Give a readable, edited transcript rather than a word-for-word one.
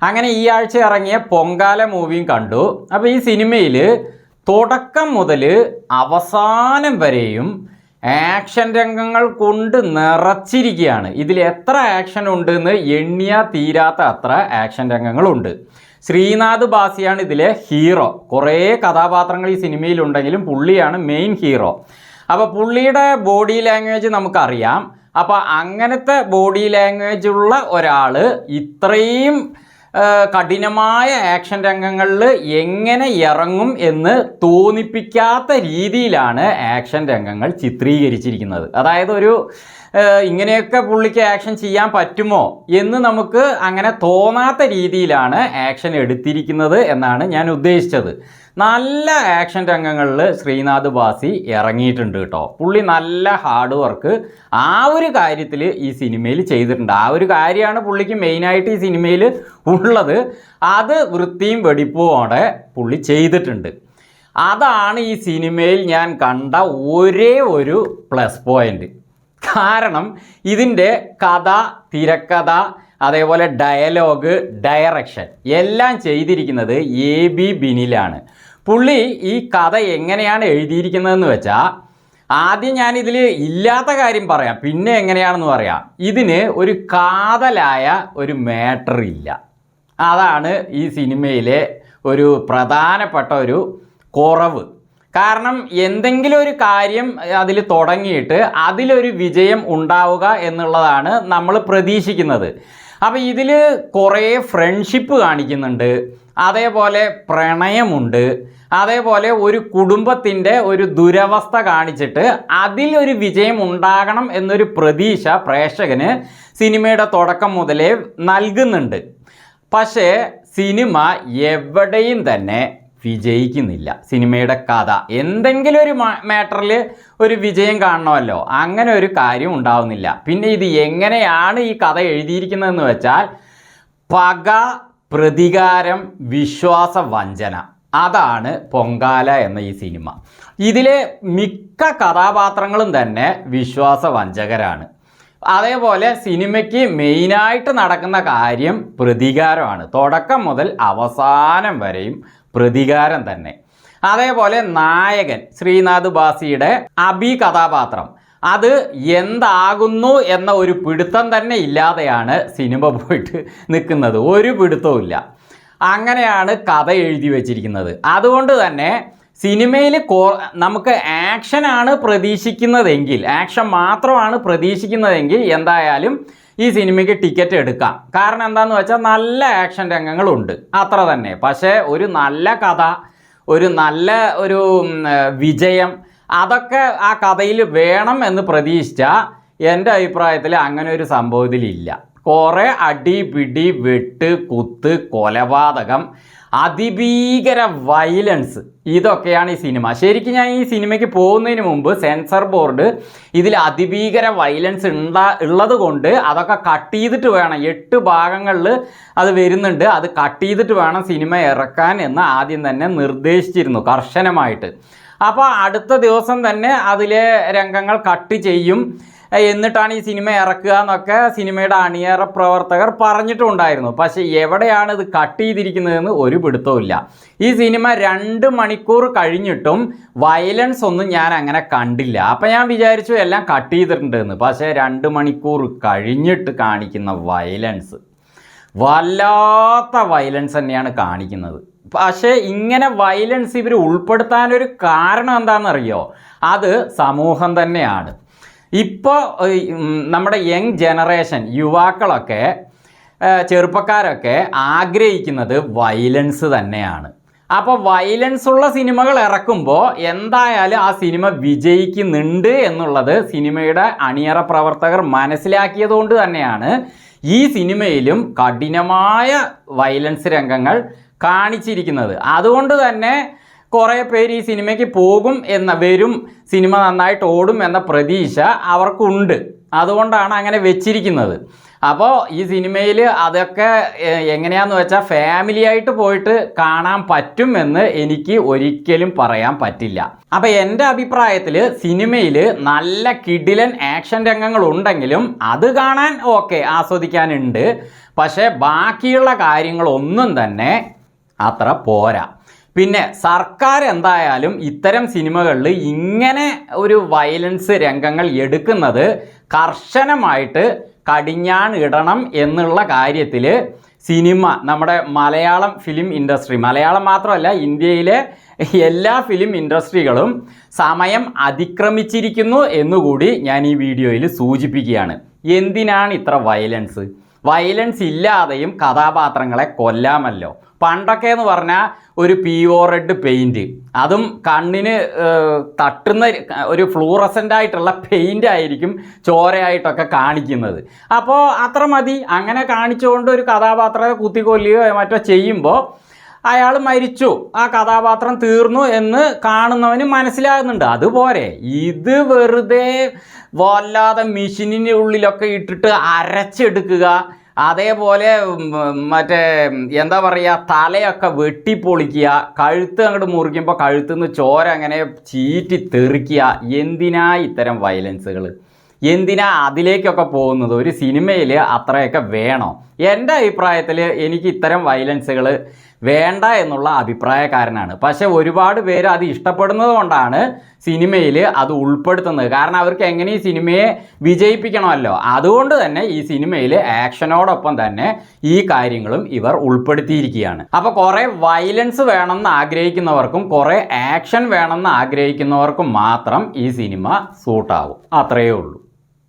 അങ്ങനെ ഈ ആഴ്ച ഇറങ്ങിയ പൊങ്കാല മൂവിയും കണ്ടു. അപ്പോൾ ഈ സിനിമയിൽ തുടക്കം മുതൽ അവസാനം വരെയും ആക്ഷൻ രംഗങ്ങൾ കൊണ്ട് നിറച്ചിരിക്കുകയാണ്. ഇതിൽ എത്ര ആക്ഷൻ ഉണ്ടെന്ന് എണ്ണിയാൽ തീരാത്ത അത്ര ആക്ഷൻ രംഗങ്ങളുണ്ട്. ശ്രീനാഥ് ബാസിയാണ് ഇതിലെ ഹീറോ. കുറേ കഥാപാത്രങ്ങൾ ഈ സിനിമയിലുണ്ടെങ്കിലും പുള്ളിയാണ് മെയിൻ ഹീറോ. അപ്പോൾ പുള്ളിയുടെ ബോഡി ലാംഗ്വേജ് നമുക്കറിയാം. അപ്പോൾ അങ്ങനത്തെ ബോഡി ലാംഗ്വേജ് ഉള്ള ഒരാൾ ഇത്രയും കഠിനമായ ആക്ഷൻ രംഗങ്ങളിൽ എങ്ങനെ ഇറങ്ങും എന്ന് തോന്നിപ്പിക്കാത്ത രീതിയിലാണ് ആക്ഷൻ രംഗങ്ങൾ ചിത്രീകരിച്ചിരിക്കുന്നത്. അതായത് ഇങ്ങനെയൊക്കെ പുള്ളിക്ക് ആക്ഷൻ ചെയ്യാൻ പറ്റുമോ എന്ന് നമുക്ക് അങ്ങനെ തോന്നാത്ത രീതിയിലാണ് ആക്ഷൻ എടുത്തിരിക്കുന്നത് എന്നാണ് ഞാൻ ഉദ്ദേശിച്ചത്. നല്ല ആക്ഷൻ രംഗങ്ങളിൽ ശ്രീനാഥ് ബാസി ഇറങ്ങിയിട്ടുണ്ട് കേട്ടോ. പുള്ളി നല്ല ഹാർഡ് വർക്ക് ആ ഒരു കാര്യത്തിൽ ഈ സിനിമയിൽ ചെയ്തിട്ടുണ്ട്. ആ ഒരു കാര്യമാണ് പുള്ളിക്ക് മെയിനായിട്ട് ഈ സിനിമയിൽ ഉള്ളത്. അത് വൃത്തിയും വെടിപ്പുമോടെ പുള്ളി ചെയ്തിട്ടുണ്ട്. അതാണ് ഈ സിനിമയിൽ ഞാൻ കണ്ട ഒരേ ഒരു പ്ലസ് പോയിൻ്റ്. കാരണം ഇതിൻ്റെ കഥ, തിരക്കഥ, അതേപോലെ ഡയലോഗ്, ഡയറക്ഷൻ എല്ലാം ചെയ്തിരിക്കുന്നത് AB ബിനിലാണ്. പുള്ളി ഈ കഥ എങ്ങനെയാണ് എഴുതിയിരിക്കുന്നതെന്ന് വെച്ചാൽ, ആദ്യം ഞാനിതിൽ ഇല്ലാത്ത കാര്യം പറയാം, പിന്നെ എങ്ങനെയാണെന്ന് പറയാം. ഇതിന് ഒരു കാതലായ ഒരു മാറ്റർ ഇല്ല. അതാണ് ഈ സിനിമയിലെ ഒരു പ്രധാനപ്പെട്ട ഒരു കുറവ്. കാരണം എന്തെങ്കിലും ഒരു കാര്യം അതിൽ തുടങ്ങിയിട്ട് അതിലൊരു വിജയം ഉണ്ടാവുക എന്നുള്ളതാണ് നമ്മൾ പ്രതീക്ഷിക്കുന്നത്. അപ്പോൾ ഇതിൽ കുറേ ഫ്രണ്ട്ഷിപ്പ് കാണിക്കുന്നുണ്ട്, അതേപോലെ പ്രണയമുണ്ട്, അതേപോലെ ഒരു കുടുംബത്തിൻ്റെ ഒരു ദുരവസ്ഥ കാണിച്ചിട്ട് അതിലൊരു വിജയം ഉണ്ടാകണം എന്നൊരു പ്രതീക്ഷ പ്രേക്ഷകന് സിനിമയുടെ തുടക്കം മുതലേ നൽകുന്നുണ്ട്. പക്ഷേ സിനിമ എവിടെയും തന്നെ വിജയിക്കുന്നില്ല. സിനിമയുടെ കഥ എന്തെങ്കിലും ഒരു മാറ്ററിൽ ഒരു വിജയം കാണണമല്ലോ, അങ്ങനെ ഒരു കാര്യം ഉണ്ടാവുന്നില്ല. പിന്നെ ഇത് എങ്ങനെയാണ് ഈ കഥ എഴുതിയിരിക്കുന്നതെന്ന് വെച്ചാൽ, പക, പ്രതികാരം, വിശ്വാസ വഞ്ചന, അതാണ് പൊങ്കാല എന്ന ഈ സിനിമ. ഇതിലെ മിക്ക കഥാപാത്രങ്ങളും തന്നെ വിശ്വാസ വഞ്ചകരാണ്. അതേപോലെ സിനിമയ്ക്ക് മെയിനായിട്ട് നടക്കുന്ന കാര്യം പ്രതികാരമാണ്. തുടക്കം മുതൽ അവസാനം വരെയും പ്രതികാരം തന്നെ. അതേപോലെ നായകൻ ശ്രീനാഥ് ബാസിയുടെ അബി കഥാപാത്രം, അത് എന്താകുന്നു എന്ന ഒരു പിടുത്തം തന്നെ ഇല്ലാതെയാണ് സിനിമ പോയിട്ട് നിൽക്കുന്നത്. ഒരു പിടുത്തവും ഇല്ല. അങ്ങനെയാണ് കഥ എഴുതി വച്ചിരിക്കുന്നത്. അതുകൊണ്ട് തന്നെ സിനിമയിൽ നമുക്ക് ആക്ഷനാണ് പ്രതീക്ഷിക്കുന്നതെങ്കിൽ, ആക്ഷൻ മാത്രമാണ് പ്രതീക്ഷിക്കുന്നതെങ്കിൽ എന്തായാലും ഈ സിനിമയ്ക്ക് ടിക്കറ്റ് എടുക്കാം. കാരണം എന്താണെന്ന് വെച്ചാൽ നല്ല ആക്ഷൻ രംഗങ്ങളുണ്ട്, അത്ര തന്നെ. പക്ഷേ ഒരു നല്ല കഥ, ഒരു നല്ല വിജയം, അതൊക്കെ ആ കഥയിൽ വേണം എന്ന് പ്രതീക്ഷിച്ചാൽ എൻ്റെ അഭിപ്രായത്തിൽ അങ്ങനെ ഒരു സംഭവം ഇതിലില്ല. കുറേ അടി, പിടി, വെട്ട്, കുത്ത്, കൊലപാതകം, അതിഭീകര വയലൻസ്, ഇതൊക്കെയാണ് ഈ സിനിമ. ശരിക്കും ഞാൻ ഈ സിനിമയ്ക്ക് പോകുന്നതിന് മുമ്പ് സെൻസർ ബോർഡ് ഇതിൽ അതിഭീകര വയലൻസ് ഉള്ളത് കൊണ്ട് അതൊക്കെ കട്ട് ചെയ്തിട്ട് വേണം, 8 ഭാഗങ്ങളിൽ അത് വരുന്നുണ്ട്, അത് കട്ട് ചെയ്തിട്ട് വേണം സിനിമ ഇറക്കാൻ എന്ന് ആദ്യം തന്നെ നിർദ്ദേശിച്ചിരുന്നു കർശനമായിട്ട്. അപ്പോൾ അടുത്ത ദിവസം തന്നെ അതിലെ രംഗങ്ങൾ കട്ട് ചെയ്യും, എന്നിട്ടാണ് ഈ സിനിമ ഇറക്കുക എന്നൊക്കെ സിനിമയുടെ അണിയറ പ്രവർത്തകർ പറഞ്ഞിട്ടുണ്ടായിരുന്നു. പക്ഷേ എവിടെയാണ് ഇത് കട്ട് ചെയ്തിരിക്കുന്നതെന്ന് ഒരു പിടുത്തവുമില്ല. ഈ സിനിമ 2 മണിക്കൂർ കഴിഞ്ഞിട്ടും വയലൻസ് ഒന്നും ഞാൻ അങ്ങനെ കണ്ടില്ല. അപ്പം ഞാൻ വിചാരിച്ചു എല്ലാം കട്ട് ചെയ്തിട്ടുണ്ടെന്ന്. പക്ഷേ 2 മണിക്കൂർ കഴിഞ്ഞിട്ട് കാണിക്കുന്ന വയലൻസ് വല്ലാത്ത വയലൻസ് തന്നെയാണ് കാണിക്കുന്നത്. പക്ഷേ ഇങ്ങനെ വയലൻസ് ഇവർ ഉൾപ്പെടുത്താനൊരു കാരണം എന്താണെന്നറിയോ? അത് സമൂഹം തന്നെയാണ്. ഇപ്പോൾ നമ്മുടെ യങ് ജനറേഷൻ, യുവാക്കളൊക്കെ, ചെറുപ്പക്കാരൊക്കെ ആഗ്രഹിക്കുന്നത് വയലൻസ് തന്നെയാണ്. അപ്പോൾ വയലൻസ് ഉള്ള സിനിമകൾ ഇറക്കുമ്പോൾ എന്തായാലും ആ സിനിമ വിജയിക്കുന്നുണ്ട് എന്നുള്ളത് സിനിമയുടെ അണിയറ പ്രവർത്തകർ മനസ്സിലാക്കിയത് കൊണ്ട് തന്നെയാണ് ഈ സിനിമയിലും കഠിനമായ വയലൻസ് രംഗങ്ങൾ കാണിച്ചിരിക്കുന്നത്. അതുകൊണ്ട് തന്നെ കുറേ പേര് ഈ സിനിമയ്ക്ക് പോകും വരും, സിനിമ നന്നായിട്ട് ഓടും എന്ന പ്രതീക്ഷ അവർക്കുണ്ട്. അതുകൊണ്ടാണ് അങ്ങനെ വെച്ചിരിക്കുന്നത്. അപ്പോൾ ഈ സിനിമയിൽ അതൊക്കെ എങ്ങനെയാണെന്ന് വെച്ചാൽ ഫാമിലി ആയിട്ട് പോയിട്ട് കാണാൻ പറ്റുമെന്ന് എനിക്ക് ഒരിക്കലും പറയാൻ പറ്റില്ല. അപ്പോൾ എൻ്റെ അഭിപ്രായത്തിൽ സിനിമയിൽ നല്ല കിടിലൻ ആക്ഷൻ രംഗങ്ങൾ ഉണ്ടെങ്കിലും അത് കാണാൻ ഓക്കെ, ആസ്വദിക്കാനുണ്ട്. പക്ഷേ ബാക്കിയുള്ള കാര്യങ്ങളൊന്നും തന്നെ അത്ര പോരാ. പിന്നെ സർക്കാർ എന്തായാലും ഇത്തരം സിനിമകളിൽ ഇങ്ങനെ ഒരു വയലൻസ് രംഗങ്ങൾ എടുക്കുന്നത് കർശനമായിട്ട് കടിഞ്ഞാൺ ഇടണം എന്നുള്ള കാര്യത്തിൽ സിനിമ, നമ്മുടെ മലയാളം ഫിലിം ഇൻഡസ്ട്രി, മലയാളം മാത്രമല്ല ഇന്ത്യയിലെ എല്ലാ ഫിലിം ഇൻഡസ്ട്രികളും സമയം അതിക്രമിച്ചിരിക്കുന്നു എന്നുകൂടി ഞാൻ ഈ വീഡിയോയിൽ സൂചിപ്പിക്കുകയാണ്. എന്തിനാണ് ഇത്ര വയലൻസ്? വയലൻസ് ഇല്ലാതെയും കഥാപാത്രങ്ങളെ കൊല്ലാമല്ലോ. പണ്ടൊക്കെ എന്ന് പറഞ്ഞാൽ ഒരു PO റെഡ് പെയിൻറ്റ്, അതും കണ്ണിന് തട്ടുന്ന ഒരു ഫ്ലൂറസൻ്റ് ആയിട്ടുള്ള പെയിൻ്റ് ആയിരിക്കും ചോരയായിട്ടൊക്കെ കാണിക്കുന്നത്. അപ്പോൾ അത്ര മതി. അങ്ങനെ കാണിച്ചുകൊണ്ട് ഒരു കഥാപാത്രത്തെ കുത്തിക്കൊല്ലുകയോ മറ്റോ ചെയ്യുമ്പോൾ അയാൾ മരിച്ചു, ആ കഥാപാത്രം തീർന്നു എന്ന് കാണുന്നവന് മനസ്സിലാകുന്നുണ്ട്. അതുപോലെ ഇത് വെറുതെ വല്ലാതെ മെഷീനിൻ്റെ ഉള്ളിലൊക്കെ ഇട്ടിട്ട് അരച്ചെടുക്കുക, അതേപോലെ മറ്റേ എന്താ പറയുക, തലയൊക്കെ വെട്ടിപ്പൊളിക്കുക, കഴുത്ത് അങ്ങോട്ട് മുറിക്കുമ്പോൾ കഴുത്തു നിന്ന് ചോര അങ്ങനെ ചീറ്റി തെറിക്കുക. എന്തിനാ ഇത്തരം വയലൻസുകൾ? എന്തിനാ അതിലേക്കൊക്കെ പോകുന്നത്? ഒരു സിനിമയിൽ അത്രയൊക്കെ വേണോ? എൻ്റെ അഭിപ്രായത്തിൽ എനിക്ക് ഇത്തരം വയലൻസുകൾ വേണ്ട എന്നുള്ള അഭിപ്രായക്കാരനാണ്. പക്ഷെ ഒരുപാട് പേര് അത് ഇഷ്ടപ്പെടുന്നത് കൊണ്ടാണ് സിനിമയിൽ അത് ഉൾപ്പെടുത്തുന്നത്. കാരണം അവർക്ക് എങ്ങനെ ഈ സിനിമയെ വിജയിപ്പിക്കണമല്ലോ. അതുകൊണ്ട് തന്നെ ഈ സിനിമയിൽ ആക്ഷനോടൊപ്പം തന്നെ ഈ കാര്യങ്ങളും ഇവർ ഉൾപ്പെടുത്തിയിരിക്കുകയാണ്. അപ്പോൾ കുറേ വയലൻസ് വേണമെന്ന് ആഗ്രഹിക്കുന്നവർക്കും കുറേ ആക്ഷൻ വേണമെന്ന് ആഗ്രഹിക്കുന്നവർക്കും മാത്രം ഈ സിനിമ സൂട്ടാവും. അത്രയേ ഉള്ളൂ.